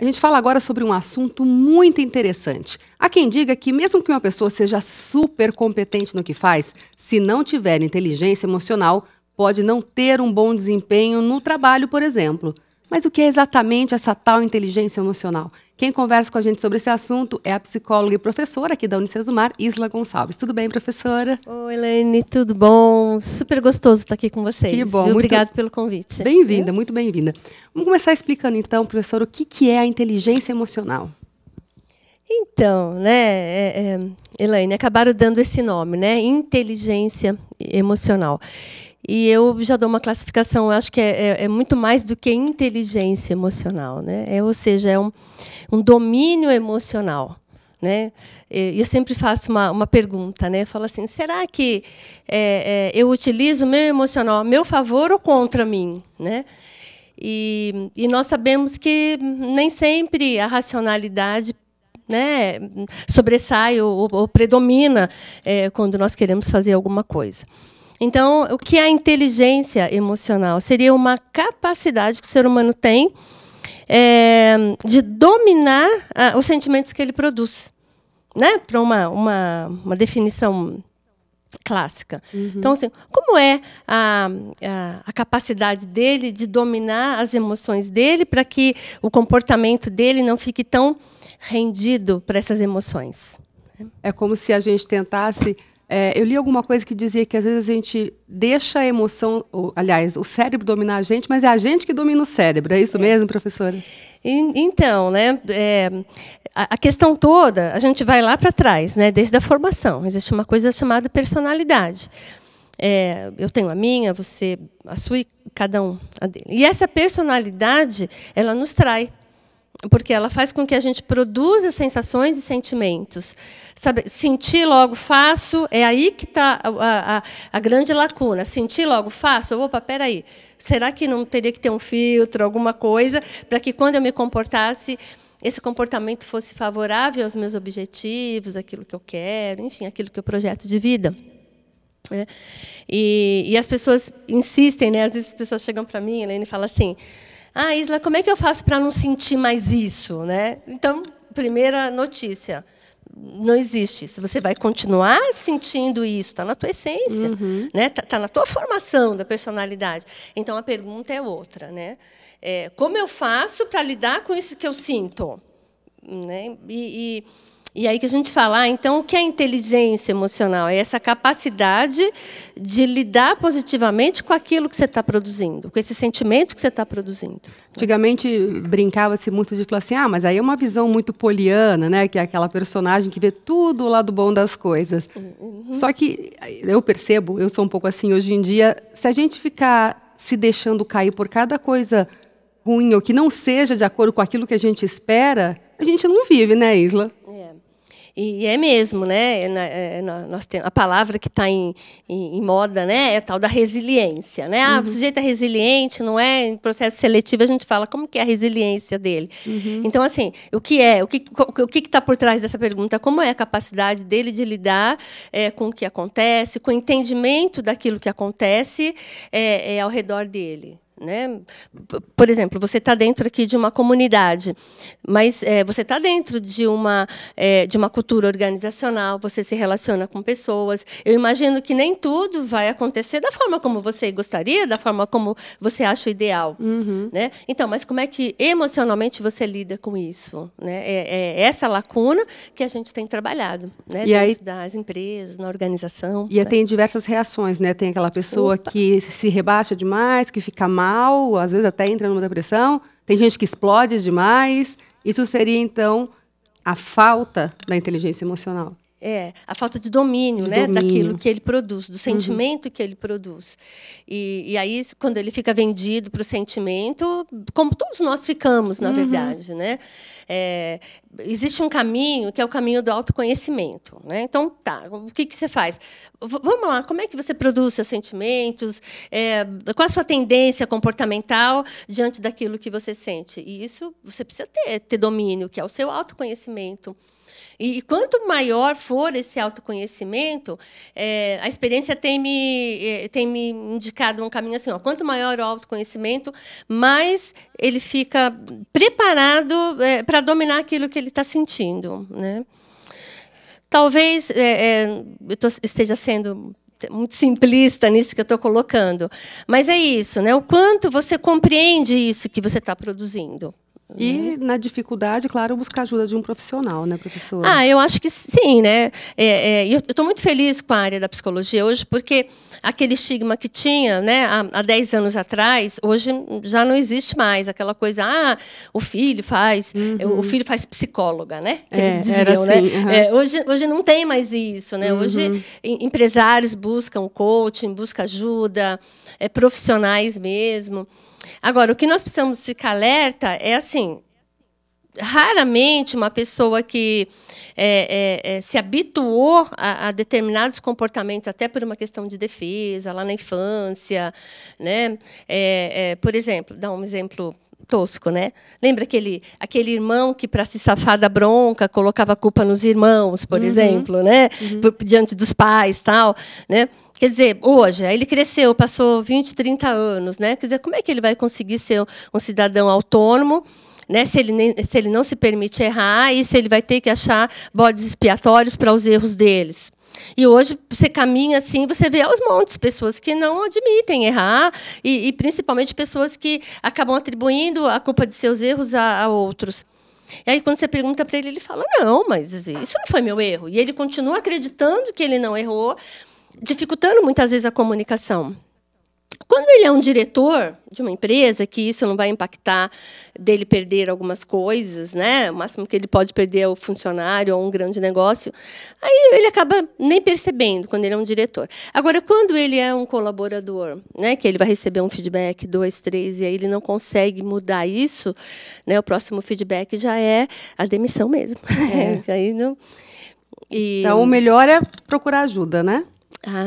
A gente fala agora sobre um assunto muito interessante. Há quem diga que mesmo que uma pessoa seja super competente no que faz, se não tiver inteligência emocional, pode não ter um bom desempenho no trabalho, por exemplo. Mas o que é exatamente essa tal inteligência emocional? Quem conversa com a gente sobre esse assunto é a psicóloga e professora aqui da Unicesumar, Isla Gonçalves. Tudo bem, professora? Oi, Elaine, tudo bom? Super gostoso estar aqui com vocês. Que bom. Obrigada pelo convite. Bem-vinda, muito bem-vinda. Vamos começar explicando então, professora, o que é a inteligência emocional? Então, né, Elaine, acabaram dando esse nome, né? Inteligência emocional. E eu já dou uma classificação, eu acho que é muito mais do que inteligência emocional, né? Ou seja, é um domínio emocional, né? Eu sempre faço uma pergunta, né? Eu falo assim, será que eu utilizo o meu emocional a meu favor ou contra mim, né? E nós sabemos que nem sempre a racionalidade, né, sobressai ou predomina quando nós queremos fazer alguma coisa. Então, o que é a inteligência emocional? Seria uma capacidade que o ser humano tem de dominar os sentimentos que ele produz, né? Para uma definição clássica. Uhum. Então, assim, como é a capacidade dele de dominar as emoções dele para que o comportamento dele não fique tão rendido para essas emoções? É como se a gente tentasse... eu li alguma coisa que dizia que às vezes a gente deixa a emoção, aliás, o cérebro dominar a gente, mas é a gente que domina o cérebro. É isso mesmo, professora? Então, né, a questão toda, a gente vai lá para trás, né, desde a formação. Existe uma coisa chamada personalidade. Eu tenho a minha, você a sua e cada um a dele. E essa personalidade, ela nos trai, porque ela faz com que a gente produza sensações e sentimentos. Sabe, sentir logo faço, é aí que está a grande lacuna. Sentir logo faço, opa, peraí, será que não teria que ter um filtro, alguma coisa, para que quando eu me comportasse, esse comportamento fosse favorável aos meus objetivos, aquilo que eu quero, enfim, aquilo que eu projeto de vida? E as pessoas insistem, né? Às vezes as pessoas chegam para mim, Helene, e falam assim, Isla, como é que eu faço para não sentir mais isso, né? Então, primeira notícia, não existe. Se você vai continuar sentindo isso, está na tua essência, né? Tá na tua formação da personalidade. Então, a pergunta é outra, né? Como eu faço para lidar com isso que eu sinto? Né? E aí que a gente fala, então, o que é inteligência emocional? É essa capacidade de lidar positivamente com aquilo que você está produzindo, com esse sentimento que você está produzindo. Antigamente, brincava-se muito de falar assim, mas aí é uma visão muito poliana, né? Que é aquela personagem que vê tudo o lado bom das coisas. Só que eu percebo, eu sou um pouco assim hoje em dia, se a gente ficar se deixando cair por cada coisa ruim ou que não seja de acordo com aquilo que a gente espera, a gente não vive, né, Isla? E é mesmo, né? Nós temos a palavra que está em moda, né? É a tal da resiliência, né? O sujeito é resiliente, não é? Em processo seletivo a gente fala como que é a resiliência dele. Então, assim, o que está por trás dessa pergunta? Como é a capacidade dele de lidar com o que acontece, com o entendimento daquilo que acontece ao redor dele? Né? Por exemplo, você está dentro aqui de uma comunidade, mas você está dentro de uma cultura organizacional, você se relaciona com pessoas. Eu imagino que nem tudo vai acontecer da forma como você gostaria, da forma como você acha o ideal. Né? Então, mas como é que emocionalmente você lida com isso? Né? É essa lacuna que a gente tem trabalhado, né? Dentro das empresas, na organização. E tem diversas reações, né? Tem aquela pessoa que se rebaixa demais, que fica mal, às vezes até entra numa depressão. Tem gente que explode demais. Isso seria, então, a falta da inteligência emocional. A falta de domínio, né, daquilo que ele produz, do sentimento que ele produz. E aí, quando ele fica vendido para o sentimento, como todos nós ficamos, na verdade, né? Existe um caminho que é o caminho do autoconhecimento, né? Então, tá, o que você faz? Vamos lá, como é que você produz seus sentimentos? Qual a sua tendência comportamental diante daquilo que você sente? E isso você precisa ter domínio, que é o seu autoconhecimento. E quanto maior for for esse autoconhecimento, a experiência tem me indicado um caminho assim, ó, quanto maior o autoconhecimento, mais ele fica preparado para dominar aquilo que ele está sentindo, né? Talvez eu esteja sendo muito simplista nisso que eu estou colocando, mas é isso, né? O quanto você compreende isso que você está produzindo. E, na dificuldade, claro, buscar ajuda de um profissional, né, professora? Eu acho que sim, né? Eu estou muito feliz com a área da psicologia hoje, porque aquele estigma que tinha, né, há 10 anos atrás, hoje já não existe mais. Aquela coisa, o filho faz psicóloga, né? Que eles diziam, era assim, né? Hoje não tem mais isso, né? Hoje empresários buscam coaching, buscam ajuda, profissionais mesmo. Agora, o que nós precisamos ficar alerta é assim, raramente uma pessoa que se habituou a determinados comportamentos, até por uma questão de defesa, lá na infância, né? Por exemplo, dar um exemplo tosco, né? Lembra aquele irmão que, para se safar da bronca, colocava a culpa nos irmãos, por exemplo, né? Diante dos pais, tal, né? Quer dizer, hoje, ele cresceu, passou 20, 30 anos, né? Quer dizer, como é que ele vai conseguir ser um cidadão autônomo, né? Se ele não se permite errar e se ele vai ter que achar bodes expiatórios para os erros deles? E hoje, você caminha assim, você vê aos montes pessoas que não admitem errar e principalmente pessoas que acabam atribuindo a culpa de seus erros a outros. E aí, quando você pergunta para ele, ele fala, não, mas isso não foi meu erro. E ele continua acreditando que ele não errou, dificultando muitas vezes a comunicação. Quando ele é um diretor de uma empresa, que isso não vai impactar dele perder algumas coisas, né? O máximo que ele pode perder é o funcionário ou um grande negócio, aí ele acaba nem percebendo quando ele é um diretor. Agora, quando ele é um colaborador, né? Que ele vai receber um feedback, 2, 3, e aí ele não consegue mudar isso, né? O próximo feedback já é a demissão mesmo. Aí não... Então, o melhor é procurar ajuda, né?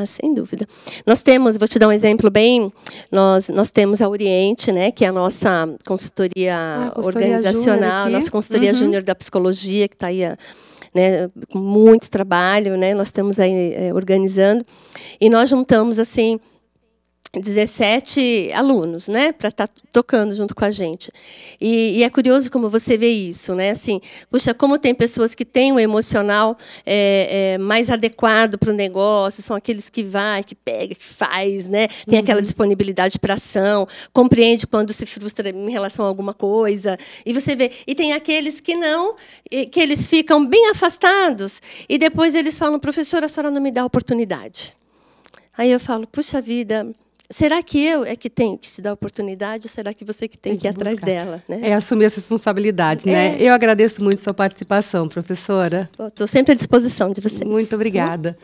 Sem dúvida. Nós temos, vou te dar um exemplo bem, nós temos a Oriente, né, que é a nossa consultoria organizacional, nossa consultoria júnior da psicologia, que está aí, né, com muito trabalho, né, nós estamos aí organizando, e nós juntamos assim 17 alunos, né, para estar tocando junto com a gente. E é curioso como você vê isso, né? Assim, puxa, como tem pessoas que têm o emocional mais adequado para o negócio, são aqueles que vai, que pega, que faz, né? Tem aquela disponibilidade para ação, compreende quando se frustra em relação a alguma coisa. E você vê, e tem aqueles que não, que eles ficam bem afastados e depois eles falam, professora, a senhora não me dá oportunidade. Aí eu falo, puxa vida, será que eu é que tenho que te dar oportunidade ou será que você que tem que ir atrás dela? Né? Assumir as responsabilidades, né? Eu agradeço muito a sua participação, professora. Estou sempre à disposição de vocês. Muito obrigada.